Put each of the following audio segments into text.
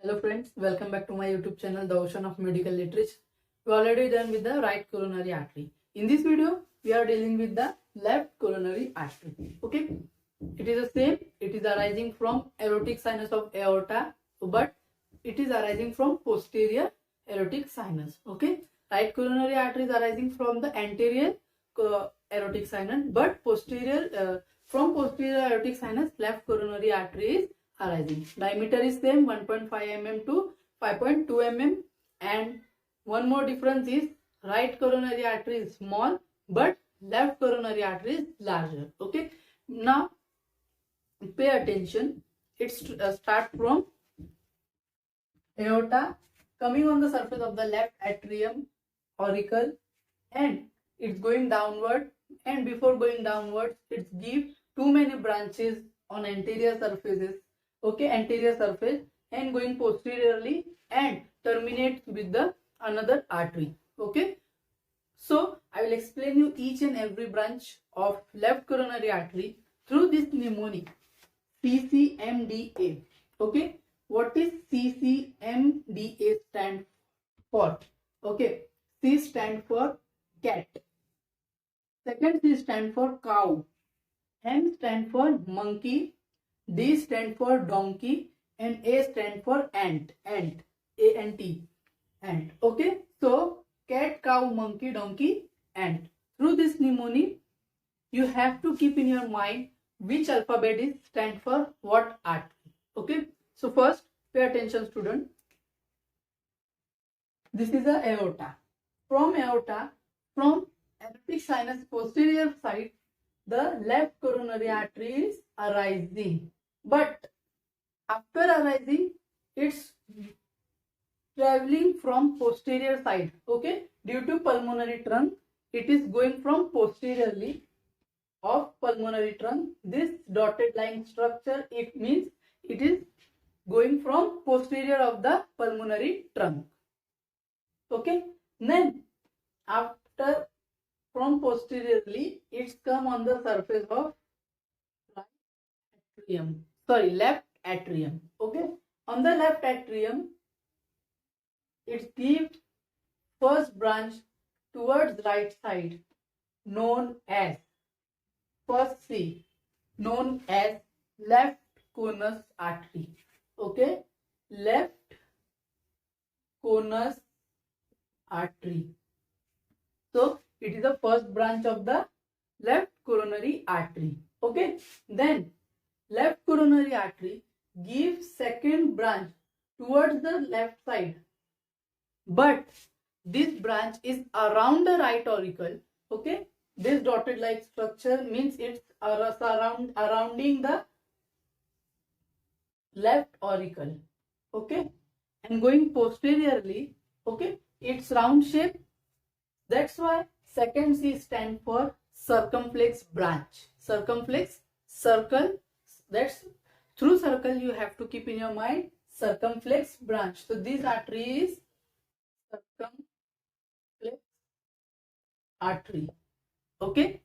Hello friends, welcome back to my YouTube channel, The Ocean of Medical Literature. We already done with the right coronary artery. In this video, we are dealing with the left coronary artery. Okay, it is the same. It is arising from aortic sinus of aorta, but it is arising from posterior aortic sinus. Okay, right coronary artery is arising from the anterior aortic sinus, but from posterior aortic sinus, left coronary artery is arising. Diameter is same 1.5 mm to 5.2 mm, and one more difference is right coronary artery is small but left coronary artery is larger. Okay, now pay attention. It's start from aorta, coming on the surface of the left atrium auricle, and it's going downward, and before going downwards it gives too many branches on anterior surfaces. Okay, anterior surface, and going posteriorly and terminates with the another artery. Okay, so I will explain you each and every branch of left coronary artery through this mnemonic CCMDA. Okay, what is CCMDA stand for? Okay, C stand for cat, second C stand for cow, M stand for monkey, D stand for donkey, and A stand for ant. Ant. A-N-T. Ant. Okay. So cat, cow, monkey, donkey, ant. Through this mnemonic, you have to keep in your mind which alphabet is stand for what artery. Okay. So first, pay attention, student. This is the aorta. From aorta, from aortic sinus posterior side, the left coronary artery is arising. But after arising, it's traveling from posterior side. Okay, due to pulmonary trunk, it is going from posteriorly of pulmonary trunk. This dotted line structure, it means it is going from posterior of the pulmonary trunk. Okay, then after from posteriorly, it's come on the surface of right atrium. Sorry, left atrium. Okay, on the left atrium, it gives first branch towards right side, known as first C, known as left conus artery. Okay, left conus artery. So it is the first branch of the left coronary artery. Okay, then left coronary artery gives second branch towards the left side, but this branch is around the right auricle. Okay, this dotted like structure means it's surrounding the left auricle. Okay, and going posteriorly. Okay, it's round shape. That's why second C stand for circumflex branch. Circumflex, circle. That's through circle you have to keep in your mind circumflex branch. So this artery is circumflex artery. Okay.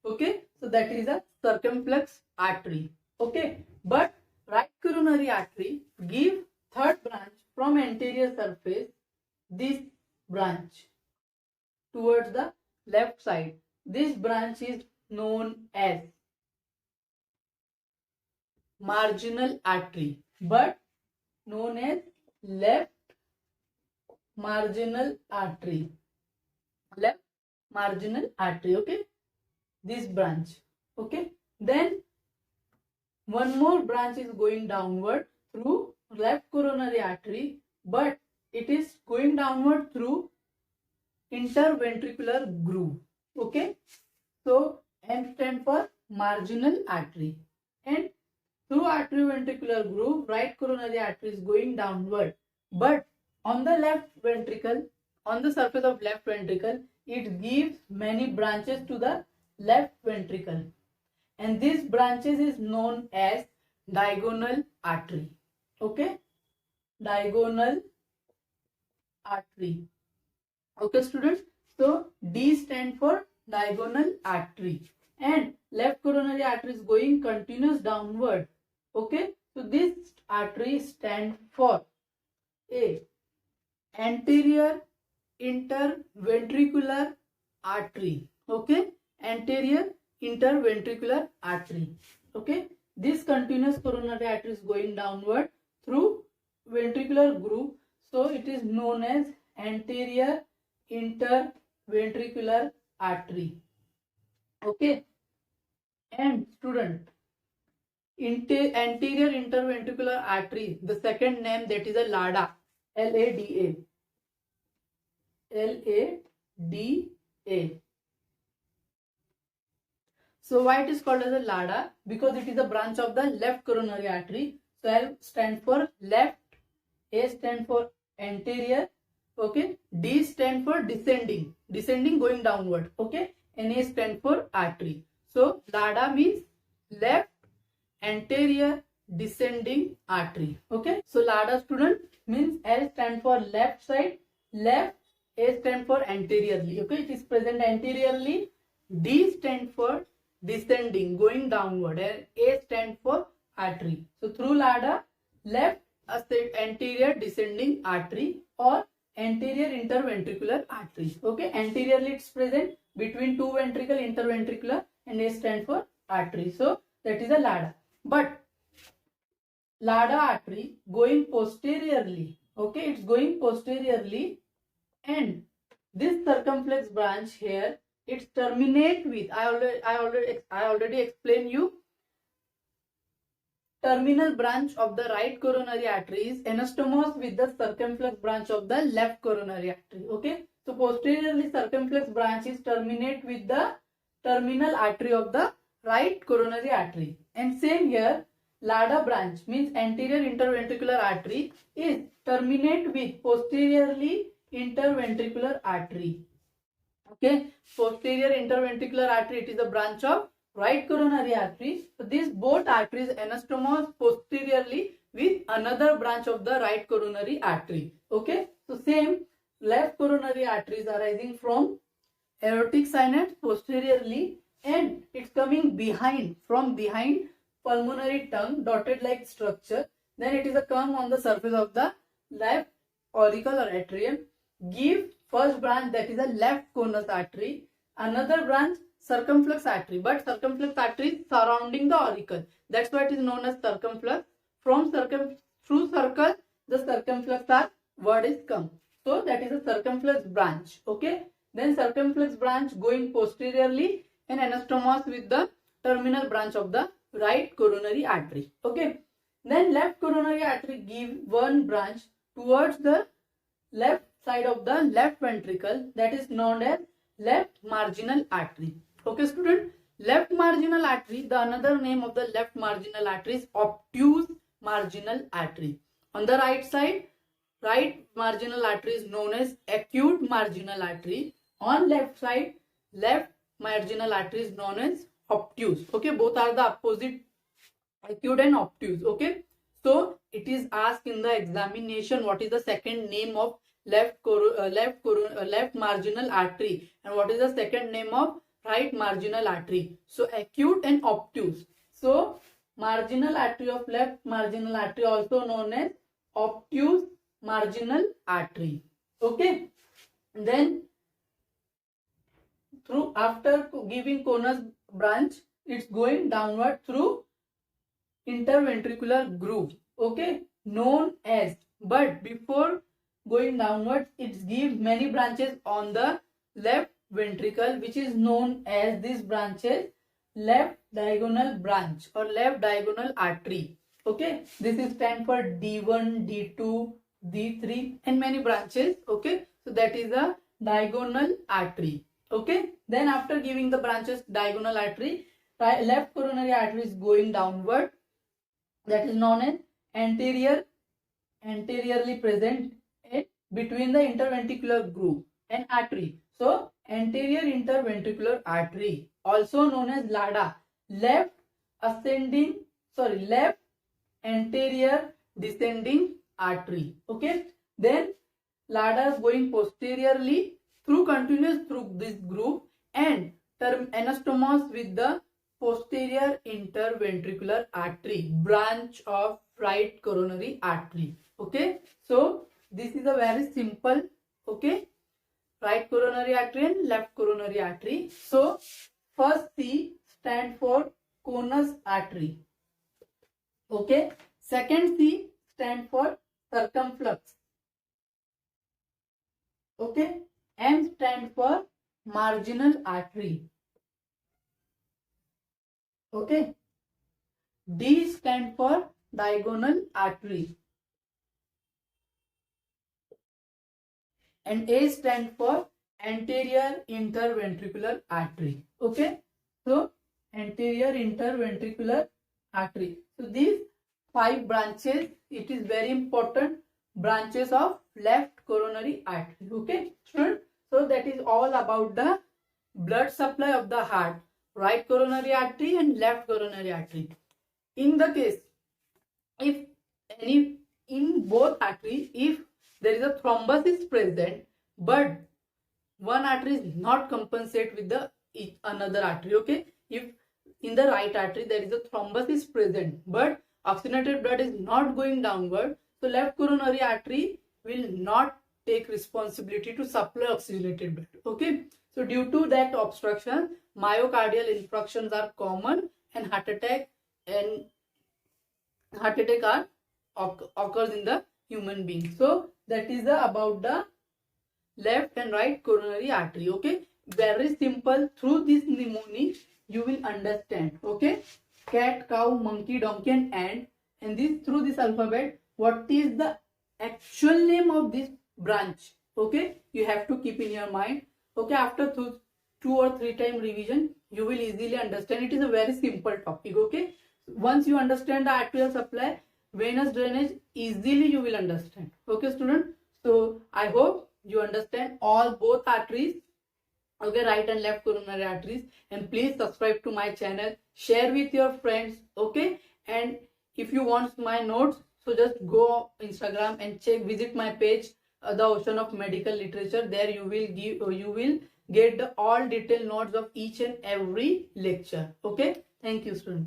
Okay. So that is a circumflex artery. Okay. But right coronary artery give third branch from anterior surface. This branch towards the left side. This branch is known as marginal artery, but known as left marginal artery. Left marginal artery. Okay, this branch. Okay, then one more branch is going downward through left coronary artery, but it is going downward through interventricular groove. Okay, so M stand for marginal artery, and through arterioventricular groove, right coronary artery is going downward, but on the left ventricle, on the surface of left ventricle, it gives many branches to the left ventricle, and these branches is known as diagonal artery. Okay, diagonal artery. Okay, students. So D stand for diagonal artery, and left coronary artery is going continuous downward. Okay, so this artery stand for A. Anterior interventricular artery. Okay, anterior interventricular artery. Okay, this continuous coronary artery is going downward through ventricular groove, so it is known as anterior interventricular artery. Okay, and student, anterior interventricular artery, the second name, that is a LADA, LADA, LADA. So why it is called as a LADA? Because it is a branch of the left coronary artery. So L stands for left, A stands for anterior, okay, D stands for descending, going downward, okay, and A stands for artery. So LADA means left anterior descending artery. Okay, so LADA, student, means L stands for left side, left, A stands for anteriorly. Okay, it is present anteriorly. D stands for descending, going downward, and A stands for artery. So through LADA, left anterior descending artery or anterior interventricular artery. Okay, anteriorly it's present between two ventricle, interventricular, and A stands for artery. So that is a LADA. But LADA artery going posteriorly. Okay, it's going posteriorly, and this circumflex branch here, it's terminate with, I already explained you, terminal branch of the right coronary artery is anastomos with the circumflex branch of the left coronary artery. Okay, so posteriorly circumflex branch is terminate with the terminal artery of the right coronary artery, and same here, LADA branch means anterior interventricular artery is terminate with posteriorly interventricular artery. Okay, posterior interventricular artery, it is a branch of right coronary artery. So these both arteries anastomose posteriorly with another branch of the right coronary artery. Okay, so same left coronary artery is arising from aortic sinus posteriorly, and it's coming behind, from behind pulmonary tongue, dotted like structure. Then it is a come on the surface of the left auricle or atrium, give first branch, that is a left conus artery, another branch circumflex artery, but circumflex artery is surrounding the auricle, that's why it is known as circumflex. From through circle the circumflex word is come, so that is a circumflex branch. Okay, then circumflex branch going posteriorly and anastomos with the terminal branch of the right coronary artery. Okay, then left coronary artery give one branch towards the left side of the left ventricle, that is known as left marginal artery. Okay, student, left marginal artery, the another name of the left marginal artery is obtuse marginal artery. On the right side, right marginal artery is known as acute marginal artery. On left side, left marginal artery is known as obtuse. Okay, both are the opposite, acute and obtuse. Okay, so it is asked in the examination, what is the second name of left marginal artery, and what is the second name of right marginal artery? So acute and obtuse. So marginal artery of left marginal artery also known as obtuse marginal artery. Okay, then through, after giving conus branch, it's going downward through interventricular groove. Okay, known as, but before going downwards, it gives many branches on the left ventricle, which is known as these branches left diagonal branch or left diagonal artery. Okay, this is stand for D1, D2, D3 and many branches. Okay, so that is a diagonal artery. Okay, then after giving the branches diagonal artery, left coronary artery is going downward, that is known as anteriorly present between the interventricular groove and artery. So anterior interventricular artery, also known as LADA, left anterior descending artery. Okay, then LADA is going posteriorly through continuous through this groove and anastomos with the posterior interventricular artery, branch of right coronary artery. Okay, so is a very simple, okay, right coronary artery and left coronary artery. So first C stand for conus artery, okay. Second C stand for circumflux, okay. M stand for marginal artery, okay. D stand for diagonal artery, and A stand for anterior interventricular artery, okay. So anterior interventricular artery. So these 5 branches, it is very important branches of left coronary artery, okay student. So that is all about the blood supply of the heart, right coronary artery and left coronary artery. In the case, if any in both arteries, if there is a thrombus is present but one artery is not compensate with the another artery, okay. If in the right artery there is a thrombus is present but oxygenated blood is not going downward, so left coronary artery will not take responsibility to supply oxygenated blood, okay. So due to that obstruction, myocardial infarctions are common and heart attack are occurs in the human being. So that is about the left and right coronary artery, okay. Very simple. Through this mnemonic you will understand, okay. Cat, cow, monkey, donkey and ant, and this through this alphabet what is the actual name of this branch, okay, you have to keep in your mind, okay. After 2 or 3 time revision you will easily understand. It is a very simple topic, okay. Once you understand the arterial supply, venous drainage, easily you will understand, okay student. So I hope you understand all both arteries, okay, right and left coronary arteries. And please subscribe to my channel, share with your friends, okay. And if you want my notes, so just go Instagram and visit my page, the Ocean of Medical Literature. There you will get the all detailed notes of each and every lecture, okay. Thank you students.